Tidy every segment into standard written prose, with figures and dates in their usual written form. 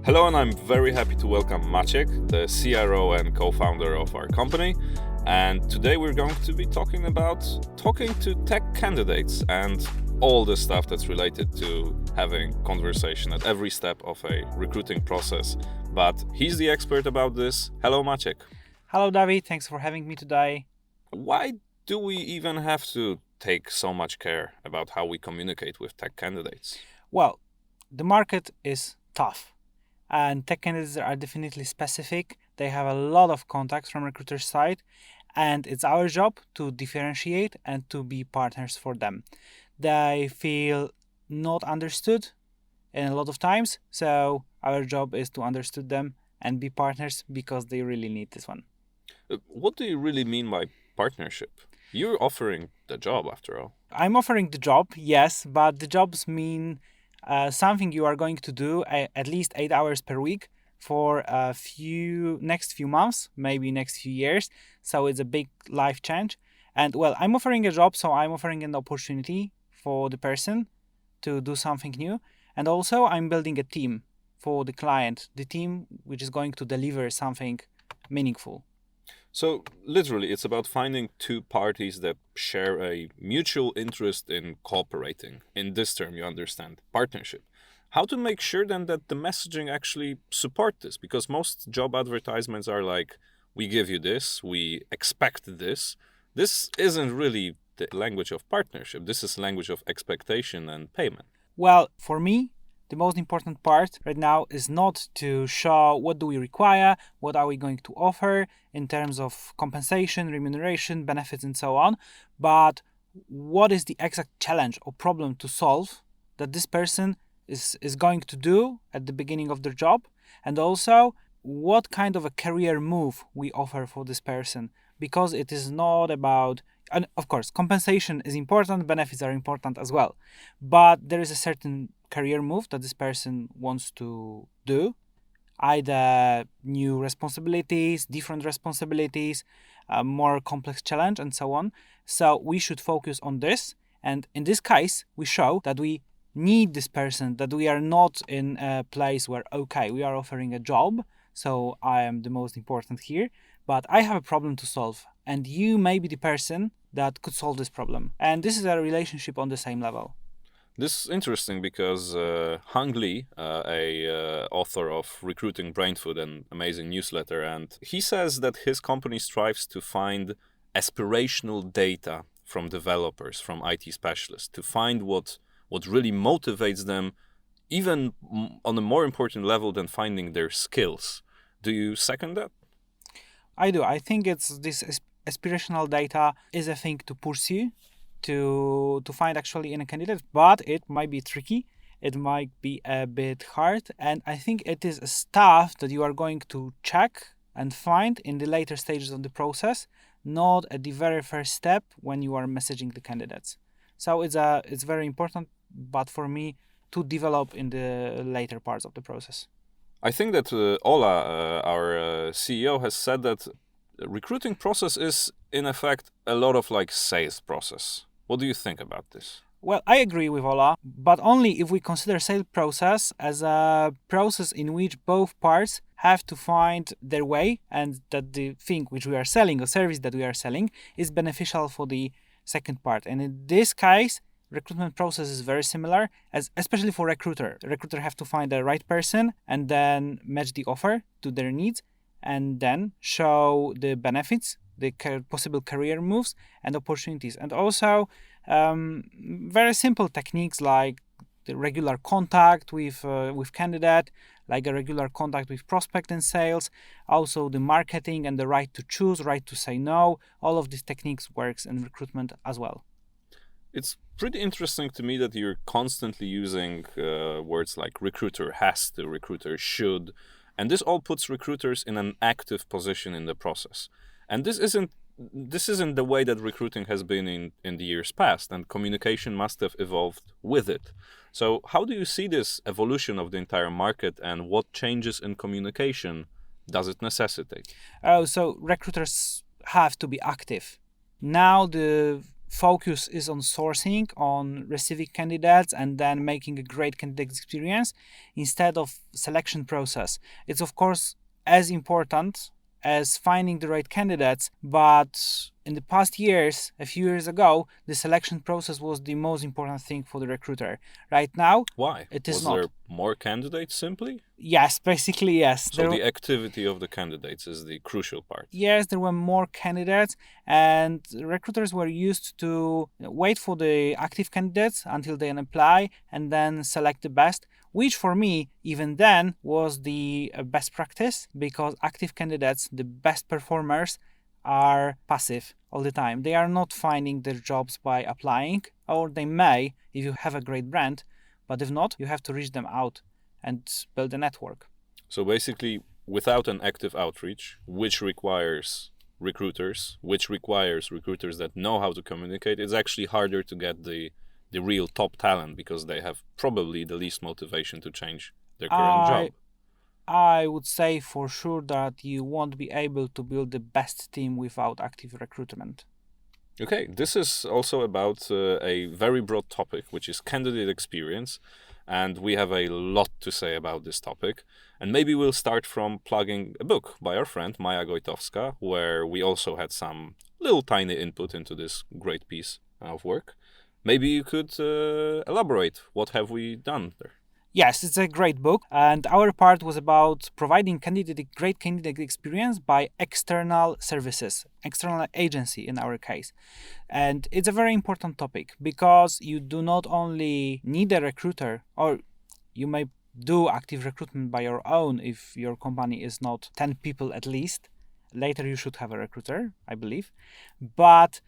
Hello, and I'm very happy to welcome Maciek, the CRO and co-founder of our company. And today we're going to be talking to tech candidates and all the stuff that's related to having conversation at every step of a recruiting process. But he's the expert about this. Hello, Maciek. Hello, David. Thanks for having me today. Why do we even have to take so much care about how we communicate with tech candidates? Well, the market is tough, and tech candidates are definitely specific. They have a lot of contacts from recruiter's side, and it's our job to differentiate and to be partners for them. They feel not understood in a lot of times, so our job is to understand them and be partners because they really need this one. What do you really mean by partnership? You're offering the job, after all. I'm offering the job, yes, but the jobs mean something you are going to do at least 8 hours per week for next few months, maybe next few years. So it's a big life change. And well, I'm offering a job, so I'm offering an opportunity for the person to do something new. And also I'm building a team for the client, the team which is going to deliver something meaningful. So, literally, it's about finding two parties that share a mutual interest in cooperating. In this term, you understand, partnership. How to make sure then that the messaging actually support this? Because most job advertisements are like, we give you this, we expect this. This isn't really the language of partnership. This is language of expectation and payment. Well, for me, the most important part right now is not to show what do we require, what are we going to offer in terms of compensation, remuneration, benefits, and so on, but what is the exact challenge or problem to solve that this person is going to do at the beginning of their job, and also what kind of a career move we offer for this person, because it is not about, and of course, compensation is important, benefits are important as well, but there is a certain career move that this person wants to do, either new responsibilities, different responsibilities, a more complex challenge, and so on. So we should focus on this. And in this case, we show that we need this person, that we are not in a place where, okay, we are offering a job, so I am the most important here, but I have a problem to solve. And you may be the person that could solve this problem. And this is a relationship on the same level. This is interesting because Hung Lee, a author of Recruiting Brain Food, an amazing newsletter, and he says that his company strives to find aspirational data from developers, from IT specialists, to find what really motivates them, even on a more important level than finding their skills. Do you second that? I do. I think it's this aspirational data is a thing to pursue, to find actually in a candidate, but it might be tricky. It might be a bit hard, and I think it is stuff that you are going to check and find in the later stages of the process, not at the very first step when you are messaging the candidates. So it's very important, but for me to develop in the later parts of the process. I think that Ola, our CEO, has said that recruiting process is in effect a lot of like sales process. What do you think about this? Well, I agree with Ola, but only if we consider sales process as a process in which both parts have to find their way, and that the thing which we are selling, or service that we are selling, is beneficial for the second part. And in this case, recruitment process is very similar, as especially for recruiter. The recruiter have to find the right person and then match the offer to their needs, and then show the benefits, the possible career moves and opportunities. And also very simple techniques like the regular contact with candidate, like a regular contact with prospect and sales, also the marketing and the right to choose, right to say no. All of these techniques works in recruitment as well. It's pretty interesting to me that you're constantly using words like recruiter has to, recruiter should, and this all puts recruiters in an active position in the process. And this isn't the way that recruiting has been in the years past, and communication must have evolved with it. So how do you see this evolution of the entire market, and what changes in communication does it necessitate? So recruiters have to be active. Now the focus is on sourcing, on receiving candidates, and then making a great candidate experience instead of selection process. It's of course as important as finding the right candidates, but in the past years, a few years ago, the selection process was the most important thing for the recruiter. Right now, Why? it is Was not. there more candidates simply? Yes, basically yes. So the activity of the candidates is the crucial part. Yes, there were more candidates, and recruiters were used to wait for the active candidates until they apply and then select the best, which for me, even then, was the best practice, because active candidates, the best performers, are passive all the time. They are not finding their jobs by applying, or they may if you have a great brand, but if not, you have to reach them out and build a network. So basically, without an active outreach, which requires recruiters that know how to communicate, it's actually harder to get the real top talent, because they have probably the least motivation to change their current job. I would say for sure that you won't be able to build the best team without active recruitment. Okay, this is also about a very broad topic, which is candidate experience. And we have a lot to say about this topic. And maybe we'll start from plugging a book by our friend Maja Gojtowska, where we also had some little tiny input into this great piece of work. Maybe you could elaborate. What have we done there? Yes, it's a great book, and our part was about providing great candidate experience by external services, external agency in our case. And it's a very important topic, because you do not only need a recruiter, or you may do active recruitment by your own if your company is not 10 people at least. Later you should have a recruiter, I believe. But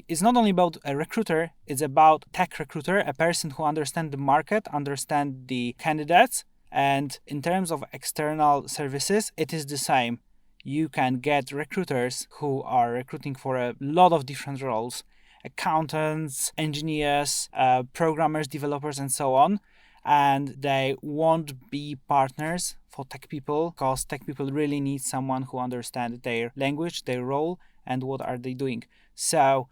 it's not only about a recruiter, it's about tech recruiter, a person who understands the market, understands the candidates. And in terms of external services, it is the same. You can get recruiters who are recruiting for a lot of different roles: accountants, engineers, programmers, developers, and so on. And they won't be partners for tech people, because tech people really need someone who understands their language, their role, and what are they doing. So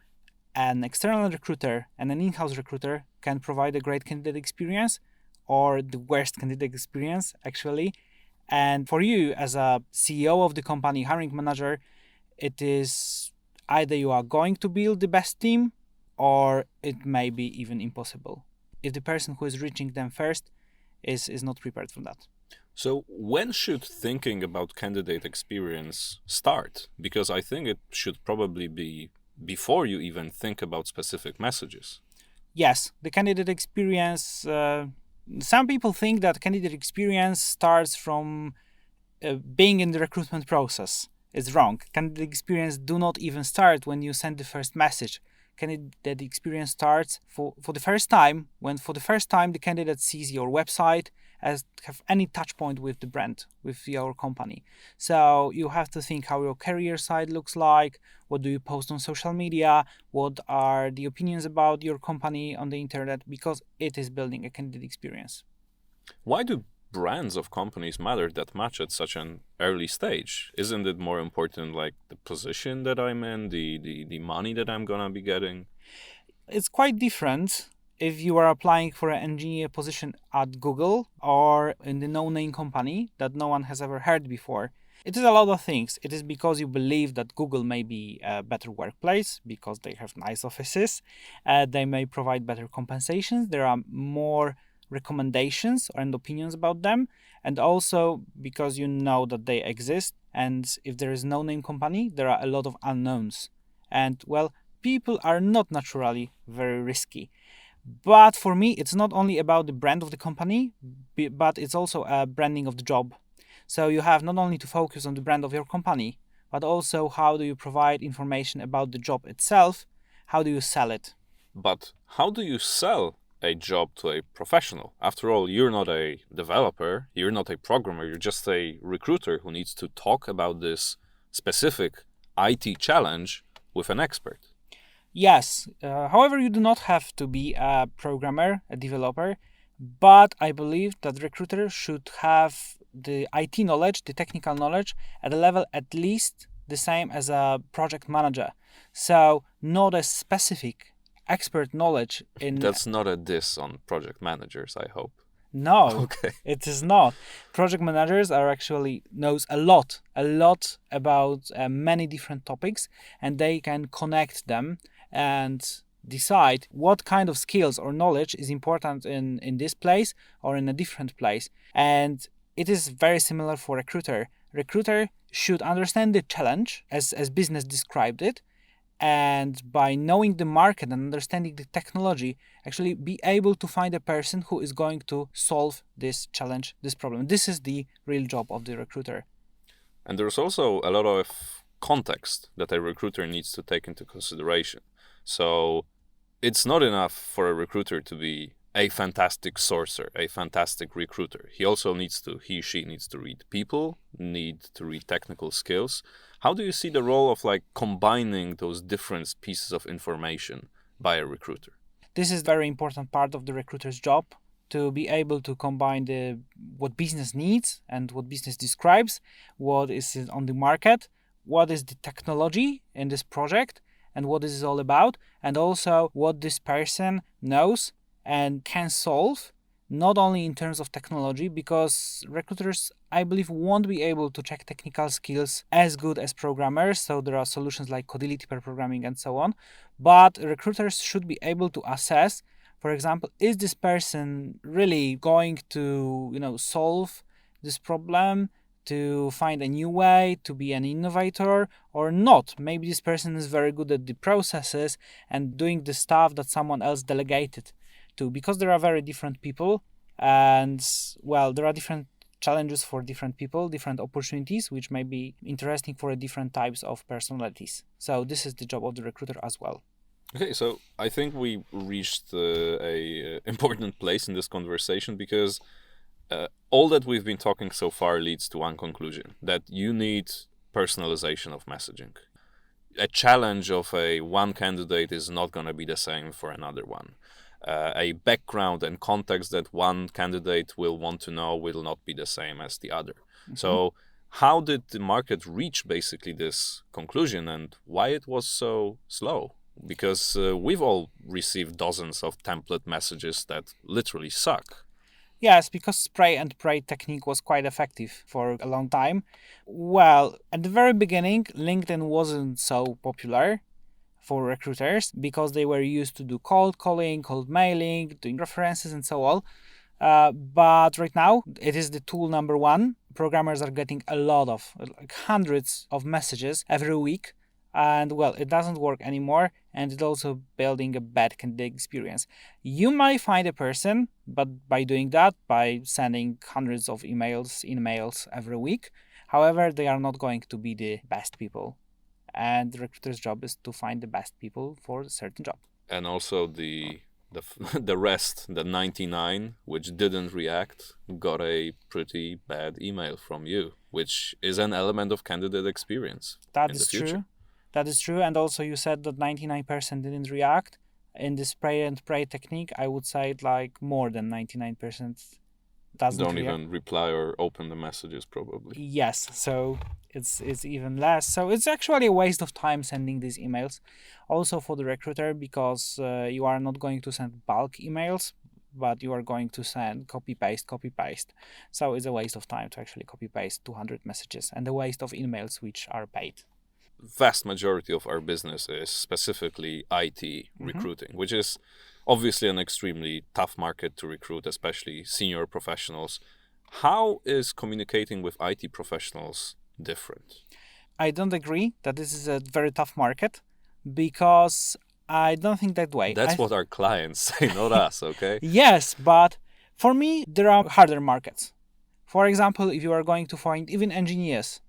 an external recruiter and an in-house recruiter can provide a great candidate experience, or the worst candidate experience actually. And for you as a CEO of the company, hiring manager, it is either you are going to build the best team, or it may be even impossible if the person who is reaching them first is not prepared for that. So when should thinking about candidate experience start? Because I think it should probably be before you even think about specific messages. Yes, the candidate experience, some people think that candidate experience starts from being in the recruitment process. It's wrong. Candidate experience do not even start when you send the first message. Candidate experience starts for the first time, when for the first time the candidate sees your website, as have any touch point with the brand, with your company. So you have to think how your career site looks like, what do you post on social media, what are the opinions about your company on the internet, because it is building a candidate experience. Why do brands of companies matter that much at such an early stage? Isn't it more important, like the position that I'm in, the money that I'm gonna be getting? It's quite different if you are applying for an engineer position at Google or in the no-name company that no one has ever heard before. It is a lot of things. It is because you believe that Google may be a better workplace because they have nice offices. They may provide better compensations. There are more recommendations and opinions about them. And also because you know that they exist. And if there is no name company, there are a lot of unknowns. And well, people are not naturally very risky. But for me, it's not only about the brand of the company, but it's also a branding of the job. So you have not only to focus on the brand of your company, but also how do you provide information about the job itself, how do you sell it. But how do you sell a job to a professional? After all, you're not a developer, you're not a programmer, you're just a recruiter who needs to talk about this specific IT challenge with an expert. Yes, however, you do not have to be a programmer, a developer, but I believe that recruiters should have the IT knowledge, the technical knowledge, at a level at least the same as a project manager. So not a specific expert knowledge in... That's not a diss on project managers, I hope. No, Okay. it is not. Project managers are actually knows a lot about many different topics, and they can connect them and decide what kind of skills or knowledge is important in this place or in a different place. And it is very similar for recruiter. Recruiter should understand the challenge as business described it, and by knowing the market and understanding the technology, actually be able to find a person who is going to solve this challenge, this problem. This is the real job of the recruiter. And there's also a lot of context that a recruiter needs to take into consideration. So it's not enough for a recruiter to be a fantastic sourcer, a fantastic recruiter. He she needs to read people, need to read technical skills. How do you see the role of combining those different pieces of information by a recruiter? This is a very important part of the recruiter's job, to be able to combine what business needs and what business describes, what is on the market, what is the technology in this project, and what this is all about, and also what this person knows and can solve, not only in terms of technology, because recruiters, I believe, won't be able to check technical skills as good as programmers, so there are solutions like Codility per programming and so on, but recruiters should be able to assess, for example, is this person really going to, solve this problem, to find a new way, to be an innovator, or not. Maybe this person is very good at the processes and doing the stuff that someone else delegated to, because there are very different people, and there are different challenges for different people, different opportunities, which may be interesting for different types of personalities. So this is the job of the recruiter as well. Okay, so I think we reached a important place in this conversation, because all that we've been talking so far leads to one conclusion, that you need personalization of messaging. A challenge of one candidate is not going to be the same for another one. A background and context that one candidate will want to know will not be the same as the other. Mm-hmm. So how did the market reach basically this conclusion, and why it was so slow? Because we've all received dozens of template messages that literally suck. Yes, because spray and pray technique was quite effective for a long time. Well, at the very beginning, LinkedIn wasn't so popular for recruiters because they were used to do cold calling, cold mailing, doing references and so on. But right now, it is the tool number one. Programmers are getting a lot of, hundreds of messages every week. And it doesn't work anymore, and it's also building a bad candidate experience. You might find a person, but by doing that, by sending hundreds of emails every week, however, they are not going to be the best people. And the recruiter's job is to find the best people for a certain job. And also the rest, the 99, which didn't react, got a pretty bad email from you, which is an element of candidate experience. That is true. That is true. And also you said that 99% didn't react. In the spray and pray technique, I would say more than 99% don't even reply or open the messages, probably. Yes, so it's even less. So it's actually a waste of time sending these emails. Also for the recruiter, because you are not going to send bulk emails, but you are going to send copy paste. So it's a waste of time to actually copy paste 200 messages, and a waste of emails which are paid. Vast majority of our business is specifically IT recruiting, which is obviously an extremely tough market to recruit, especially senior professionals. How is communicating with IT professionals different? I don't agree that this is a very tough market, because I don't think that way. That's what our clients say, not us, okay? Yes, but for me, there are harder markets. For example, if you are going to find even engineers,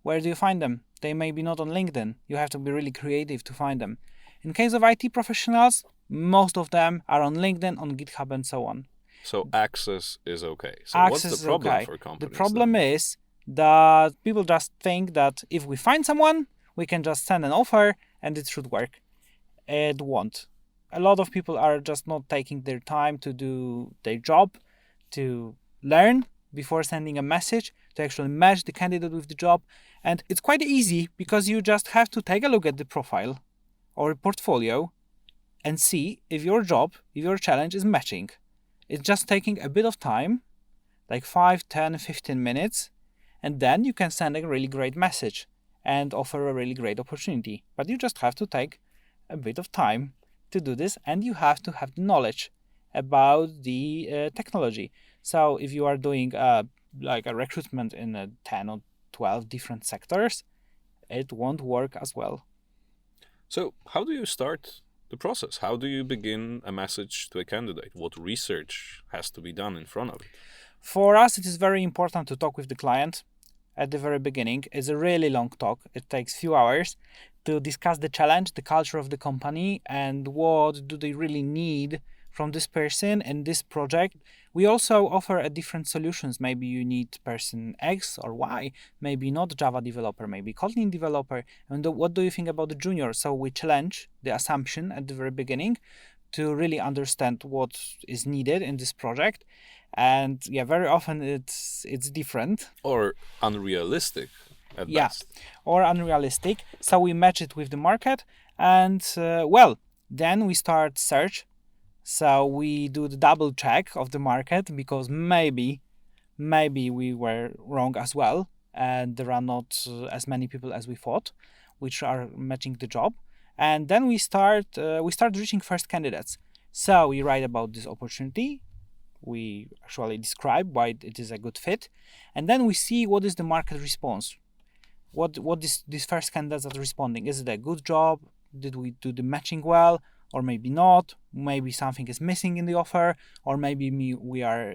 where do you find them? They may be not on LinkedIn. You have to be really creative to find them. In case of IT professionals, most of them are on LinkedIn, on GitHub, and so on. So access is okay. So access what's the problem okay. for companies? The problem is that people just think that if we find someone, we can just send an offer and it should work. It won't. A lot of people are just not taking their time to do their job, to learn before sending a message, to actually match the candidate with the job. And it's quite easy because you just have to take a look at the profile or portfolio and see if your job, if your challenge is matching. It's just taking a bit of time, like 5, 10, 15 minutes, and then you can send a really great message and offer a really great opportunity. But you just have to take a bit of time to do this, and you have to have the knowledge about the technology. So if you are doing like a recruitment in 10 or 12 different sectors, it won't work as well. So how do you start the process? How do you begin a message to a candidate? What research has to be done in front of it? For us, it is very important to talk with the client at the very beginning. It's a really long talk. It takes few hours to discuss the challenge, the culture of the company, and what do they really need from this person and this project. We also offer a different solutions. Maybe you need person X or Y, maybe not Java developer, maybe Kotlin developer. And what do you think about the junior? So we challenge the assumption at the very beginning to really understand what is needed in this project. And yeah, very often it's different. Or unrealistic at best. Or unrealistic. So we match it with the market, and then we start search. So we do the double check of the market because maybe we were wrong as well, and there are not as many people as we thought, which are matching the job. And then we start reaching first candidates. So we write about this opportunity. We actually describe why it is a good fit, and then we see what is the market response. What is these first candidates are responding? Is it a good job? Did we do the matching well, or maybe not? Maybe something is missing in the offer, or maybe we are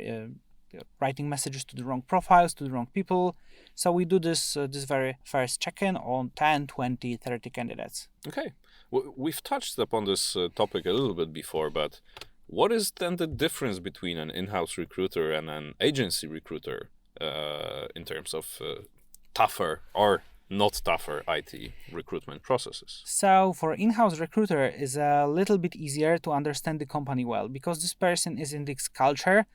writing messages to the wrong profiles, to the wrong people. So we do this very first check-in on 10, 20, 30 candidates. Okay, we've touched upon this topic a little bit before, but what is then the difference between an in-house recruiter and an agency recruiter in terms of tougher or not tougher IT recruitment processes? So for in-house recruiter is a little bit easier to understand the company well because this person is in this culture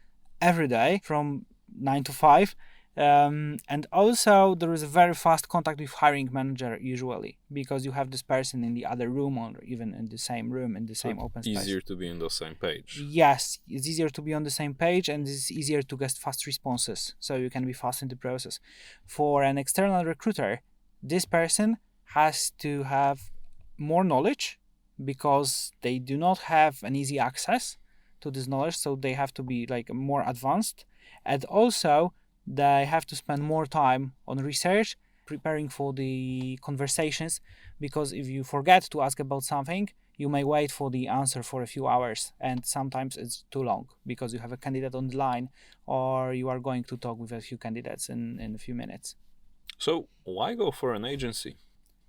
every day from 9 to 5. And also there is a very fast contact with hiring manager usually because you have this person in the other room or even in the same room in the same open space. Easier to be on the same page. Yes, it's easier to be on the same page and it's easier to get fast responses so you can be fast in the process. For an external recruiter, this person has to have more knowledge because they do not have an easy access to this knowledge, so they have to be like more advanced, and also they have to spend more time on research, preparing for the conversations, because if you forget to ask about something, you may wait for the answer for a few hours, and sometimes it's too long because you have a candidate on the line or you are going to talk with a few candidates in a few minutes. So why go for an agency?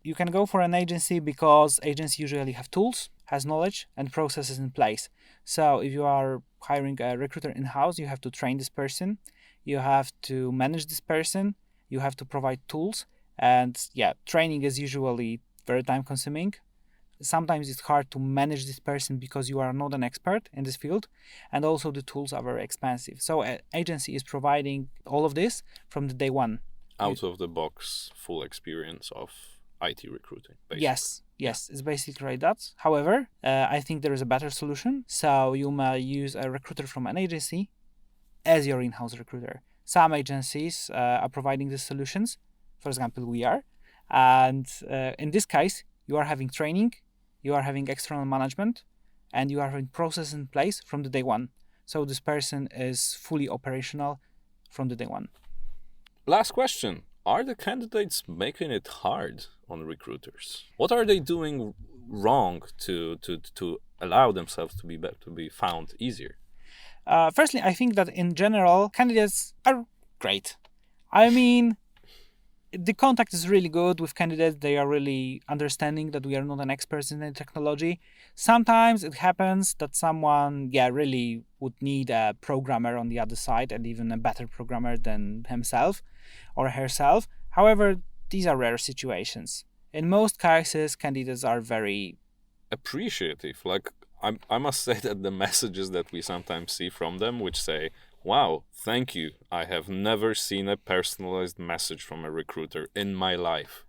You can go for an agency because agencies usually have tools, has knowledge and processes in place. So if you are hiring a recruiter in-house, you have to train this person, you have to manage this person, you have to provide tools, and training is usually very time consuming. Sometimes it's hard to manage this person because you are not an expert in this field, and also the tools are very expensive. So an agency is providing all of this from the day one. Out of the box, full experience of IT recruiting, basically. Yes, it's basically like that. However, I think there is a better solution. So you may use a recruiter from an agency as your in-house recruiter. Some agencies are providing these solutions. For example, we are. And in this case, you are having training, you are having external management, and you are having process in place from the day one. So this person is fully operational from the day one. Last question. Are the candidates making it hard on recruiters? What are they doing wrong to allow themselves to be found easier? Firstly, I think that in general, candidates are great. I mean, the contact is really good with candidates. They are really understanding that we are not an expert in the technology. Sometimes it happens that someone, really would need a programmer on the other side and even a better programmer than himself or herself. However, these are rare situations. In most cases, candidates are very appreciative. Like, I must say that the messages that we sometimes see from them, which say, Wow, thank you. I have never seen a personalized message from a recruiter in my life.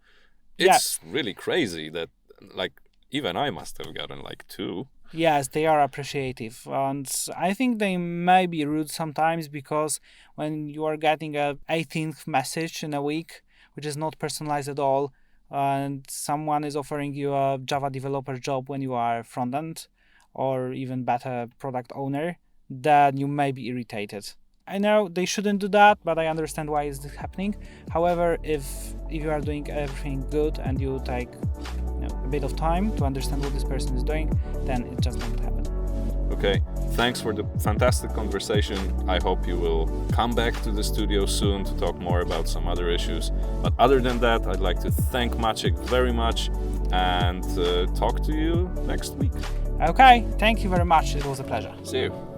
Yeah. It's really crazy that, like, even I must have gotten like 2. Yes, they are appreciative, and I think they may be rude sometimes because when you are getting a 18th message in a week, which is not personalized at all, and someone is offering you a Java developer job when you are front end, or even better, product owner, then you may be irritated. I know they shouldn't do that, but I understand why is this happening. However, if you are doing everything good and you take a bit of time to understand what this person is doing, then it just won't happen. Okay, thanks for the fantastic conversation. I hope you will come back to the studio soon to talk more about some other issues. But other than that, I'd like to thank Maciek very much and talk to you next week. Okay, thank you very much. It was a pleasure. See you.